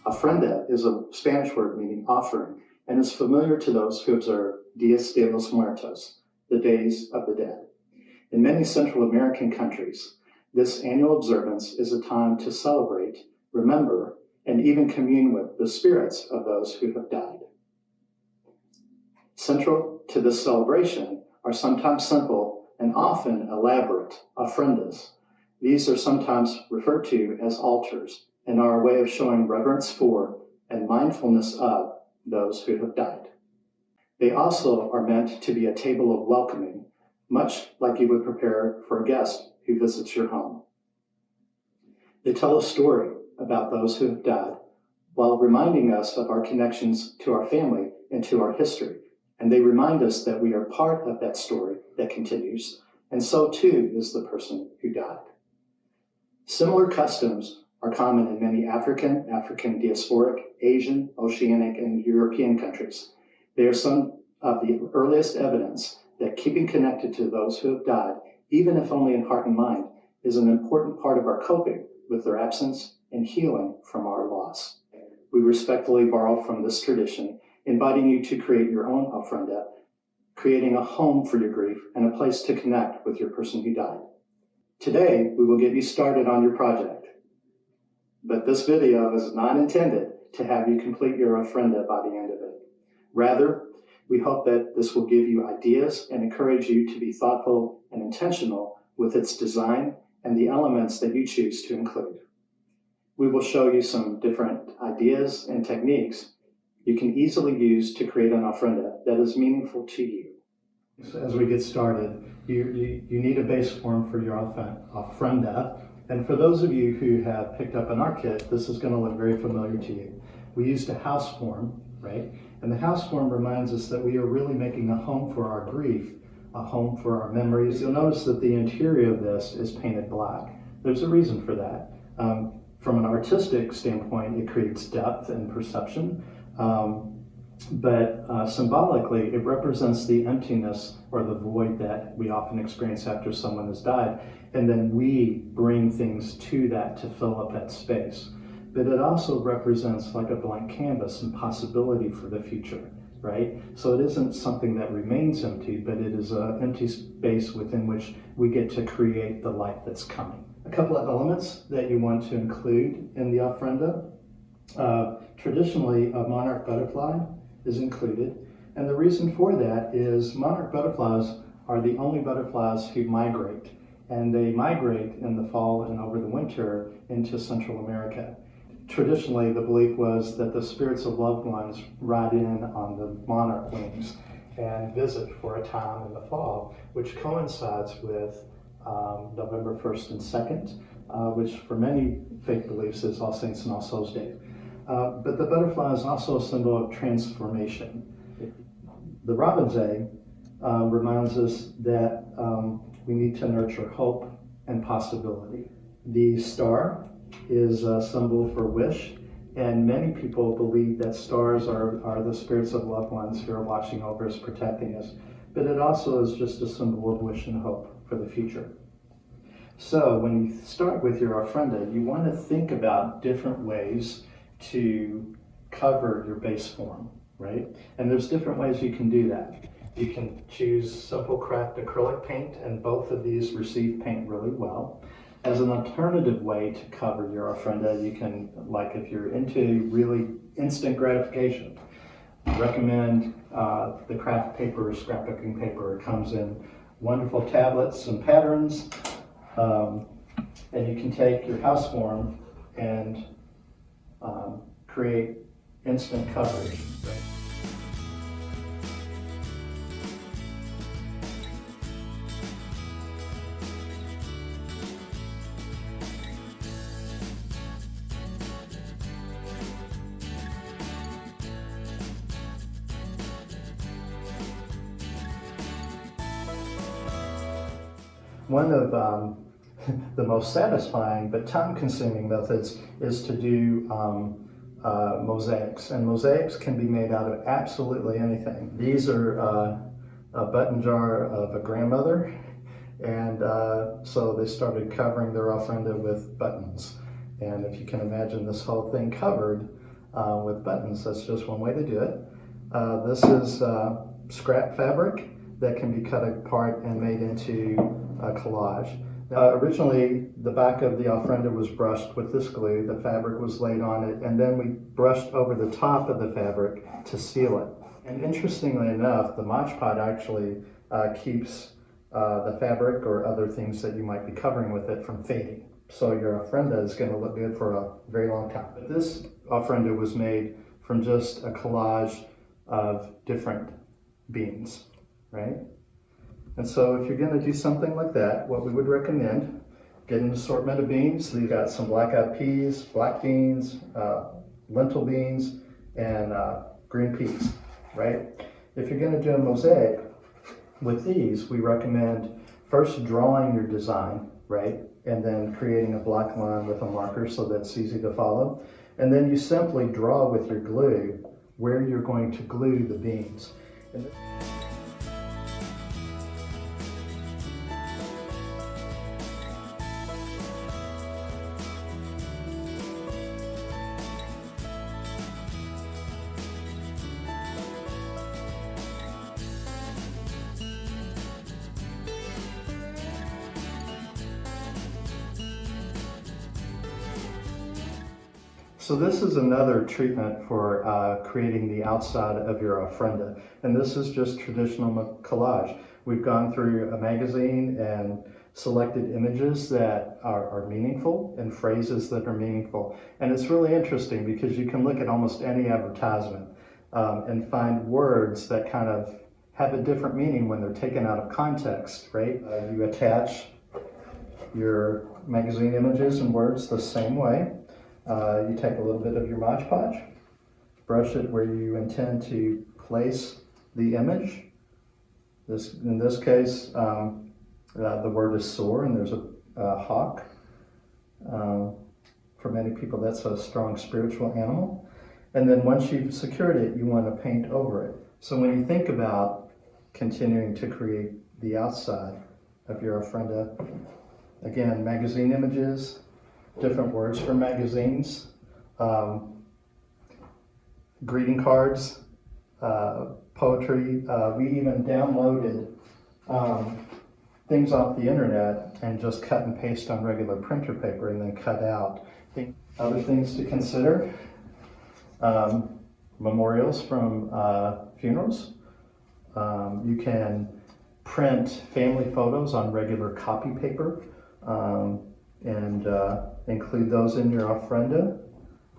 Ofrenda is a Spanish word meaning offering, and is familiar to those who observe Días de los Muertos, the Days of the Dead. In many Central American countries, this annual observance is a time to celebrate, remember, and even commune with the spirits of those who have died. Central to this celebration are sometimes simple and often elaborate ofrendas. These are sometimes referred to as altars and are a way of showing reverence for and mindfulness of those who have died. They also are meant to be a table of welcoming, much like you would prepare for a guest who visits your home. They tell a story about those who have died while reminding us of our connections to our family and to our history. And they remind us that we are part of that story that continues, and so too is the person who died. Similar customs are common in many African diasporic, Asian, Oceanic, and European countries. They are some of the earliest evidence that keeping connected to those who have died, even if only in heart and mind, is an important part of our coping with their absence and healing from our loss. We respectfully borrow from this tradition, inviting you to create your own ofrenda, creating a home for your grief and a place to connect with your person who died. Today, we will get you started on your project, but this video is not intended to have you complete your ofrenda by the end of it. Rather, we hope that this will give you ideas and encourage you to be thoughtful and intentional with its design and the elements that you choose to include. We will show you some different ideas and techniques you can easily use to create an ofrenda that is meaningful to you. So as we get started, you need a base form for your ofrenda. And for those of you who have picked up an art kit, this is going to look very familiar to you. We used a house form, right? And the house form reminds us that we are really making a home for our grief, a home for our memories. You'll notice that the interior of this is painted black. There's a reason for that. From an artistic standpoint, it creates depth and perception. But symbolically, it represents the emptiness or the void that we often experience after someone has died. And then we bring things to that to fill up that space. But it also represents like a blank canvas and possibility for the future, right? So it isn't something that remains empty, but it is an empty space within which we get to create the life that's coming. A couple of elements that you want to include in the ofrenda. Traditionally, a monarch butterfly is included. And the reason for that is monarch butterflies are the only butterflies who migrate. And they migrate in the fall and over the winter into Central America. Traditionally, the belief was that the spirits of loved ones ride in on the monarch wings and visit for a time in the fall, which coincides with November 1st and 2nd, which for many faith beliefs is All Saints and All Souls Day. But the butterfly is also a symbol of transformation. The robin's egg reminds us that we need to nurture hope and possibility. The star is a symbol for wish, and many people believe that stars are the spirits of loved ones who are watching over us, protecting us. But it also is just a symbol of wish and hope for the future. So when you start with your ofrenda, you want to think about different ways to cover your base form, right? And there's different ways you can do that. You can choose simple craft acrylic paint, and both of these receive paint really well. As an alternative way to cover your ofrenda, you can, like if you're into really instant gratification, recommend the craft paper, scrapbooking paper. It comes in wonderful tablets and patterns, and you can take your house form and create instant coverage. Right? One of the most satisfying but time-consuming methods is to do mosaics, and mosaics can be made out of absolutely anything. These are a button jar of a grandmother, and so they started covering their ofrenda with buttons. And if you can imagine this whole thing covered, with buttons. That's just one way to do it. This is scrap fabric that can be cut apart and made into a collage. Originally, the back of the ofrenda was brushed with this glue, the fabric was laid on it, and then we brushed over the top of the fabric to seal it. And interestingly enough, the Mod Podge actually keeps the fabric or other things that you might be covering with it from fading. So your ofrenda is going to look good for a very long time. But this ofrenda was made from just a collage of different beans, right? And so if you're going to do something like that, what we would recommend, get an assortment of beans. So you've got some black-eyed peas, black beans, lentil beans, and green peas, right? If you're going to do a mosaic with these, we recommend first drawing your design, right? And then creating a black line with a marker so that's easy to follow. And then you simply draw with your glue where you're going to glue the beans. So this is another treatment for creating the outside of your ofrenda. And this is just traditional collage. We've gone through a magazine and selected images that are meaningful and phrases that are meaningful. And it's really interesting because you can look at almost any advertisement and find words that kind of have a different meaning when they're taken out of context, right? You attach your magazine images and words the same way. You take a little bit of your Mod Podge, brush it where you intend to place the image. In this case, the word is soar, and there's a hawk. For many people, that's a strong spiritual animal. And then once you've secured it, you want to paint over it. So when you think about continuing to create the outside of your ofrenda, again, magazine images, different words for magazines, greeting cards, poetry. We even downloaded things off the internet and just cut and paste on regular printer paper and then cut out. Other things to consider, memorials from funerals. You can print family photos on regular copy paper and include those in your ofrenda,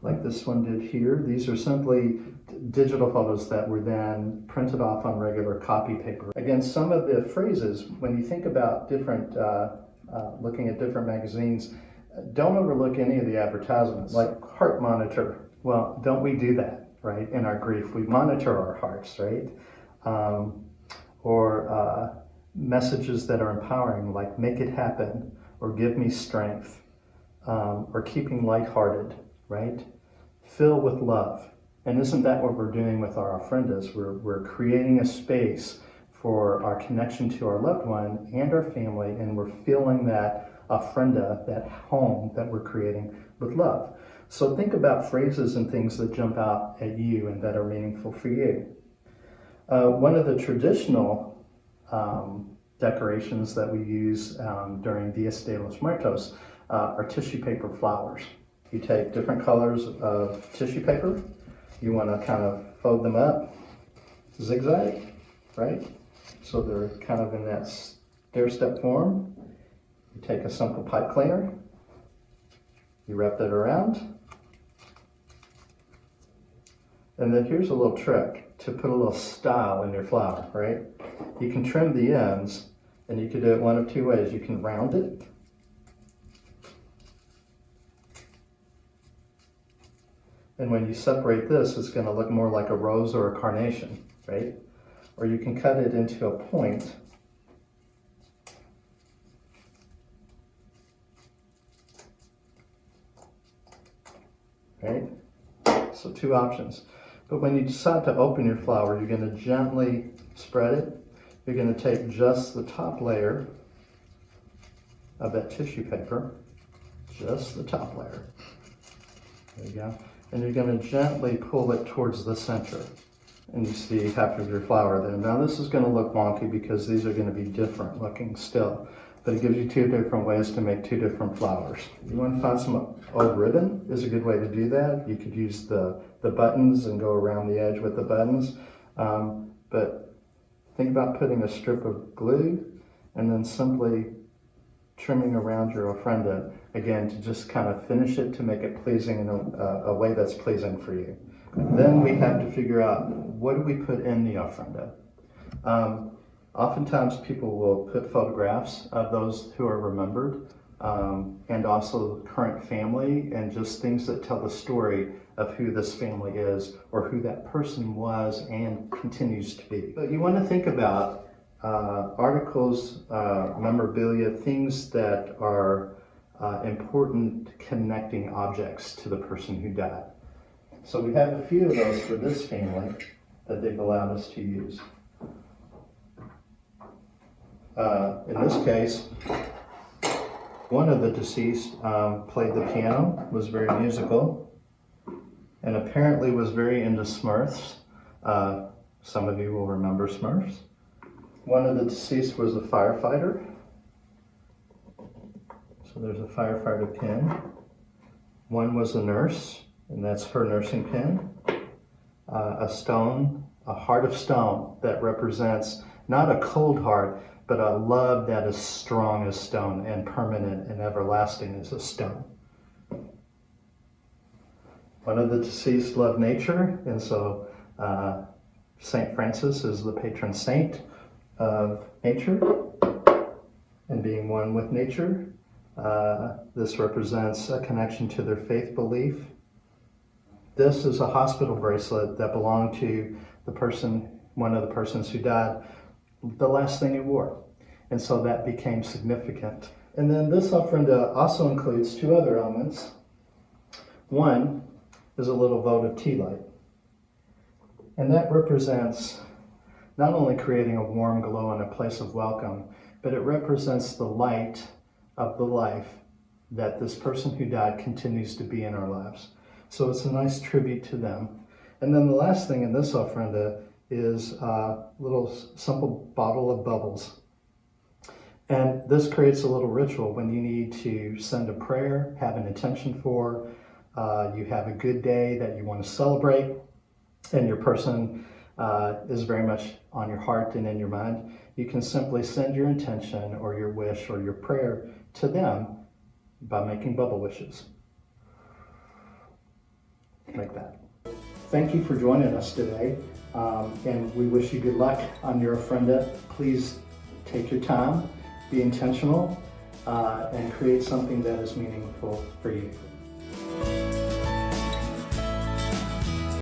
like this one did here. These are simply digital photos that were then printed off on regular copy paper. Again, some of the phrases, when you think about different, looking at different magazines, don't overlook any of the advertisements, like heart monitor. Well, don't we do that, right? In our grief, we monitor our hearts, right? Or messages that are empowering, like make it happen, or give me strength, or keeping lighthearted, right? Fill with love. And isn't that what we're doing with our ofrendas? We're creating a space for our connection to our loved one and our family, and we're filling that ofrenda, that home that we're creating, with love. So think about phrases and things that jump out at you and that are meaningful for you. One of the traditional decorations that we use during Dias de los Muertos are tissue paper flowers. You take different colors of tissue paper. You want to kind of fold them up, zigzag, right? So they're kind of in that stair-step form. You take a simple pipe cleaner, you wrap that around, and then here's a little trick to put a little style in your flower, right? You can trim the ends, and you can do it one of two ways. You can round it, and when you separate this, it's going to look more like a rose or a carnation, right? Or you can cut it into a point. Right? So two options. But when you decide to open your flower, you're going to gently spread it. You're going to take just the top layer of that tissue paper, just the top layer. There you go. and you're going to gently pull it towards the center. And you see half of your flower there. Now this is going to look wonky because these are going to be different looking still, but it gives you two different ways to make two different flowers. You want to find some old ribbon is a good way to do that. You could use the buttons and go around the edge with the buttons, but think about putting a strip of glue and then simply trimming around your ofrenda, again, to just kind of finish it to make it pleasing in a way that's pleasing for you. Then we have to figure out, what do we put in the ofrenda? Oftentimes people will put photographs of those who are remembered, and also current family, and just things that tell the story of who this family is or who that person was and continues to be. But you want to think about articles, memorabilia, things that are important connecting objects to the person who died. So we have a few of those for this family that they've allowed us to use. In this case, one of the deceased played the piano, was very musical, and apparently was very into Smurfs. Some of you will remember Smurfs. One of the deceased was a firefighter. So there's a firefighter pin. One was a nurse, and that's her nursing pin. A stone, a heart of stone that represents not a cold heart, but a love that is strong as stone and permanent and everlasting as a stone. One of the deceased loved nature, and so St. Francis is the patron saint of nature and being one with nature. This represents a connection to their faith belief. This is a hospital bracelet that belonged to the person, one of the persons who died, the last thing he wore. And so that became significant. And then this ofrenda also includes two other elements. One is a little votive tea light. And that represents not only creating a warm glow and a place of welcome, but it represents the light of the life that this person who died continues to be in our lives. So it's a nice tribute to them. And then the last thing in this ofrenda is a little simple bottle of bubbles. And this creates a little ritual when you need to send a prayer, have an intention for, you have a good day that you want to celebrate, and your person is very much on your heart and in your mind. You can simply send your intention or your wish or your prayer to them by making bubble wishes. Like that. Thank you for joining us today, and we wish you good luck on your ofrenda. Please take your time, be intentional, and create something that is meaningful for you.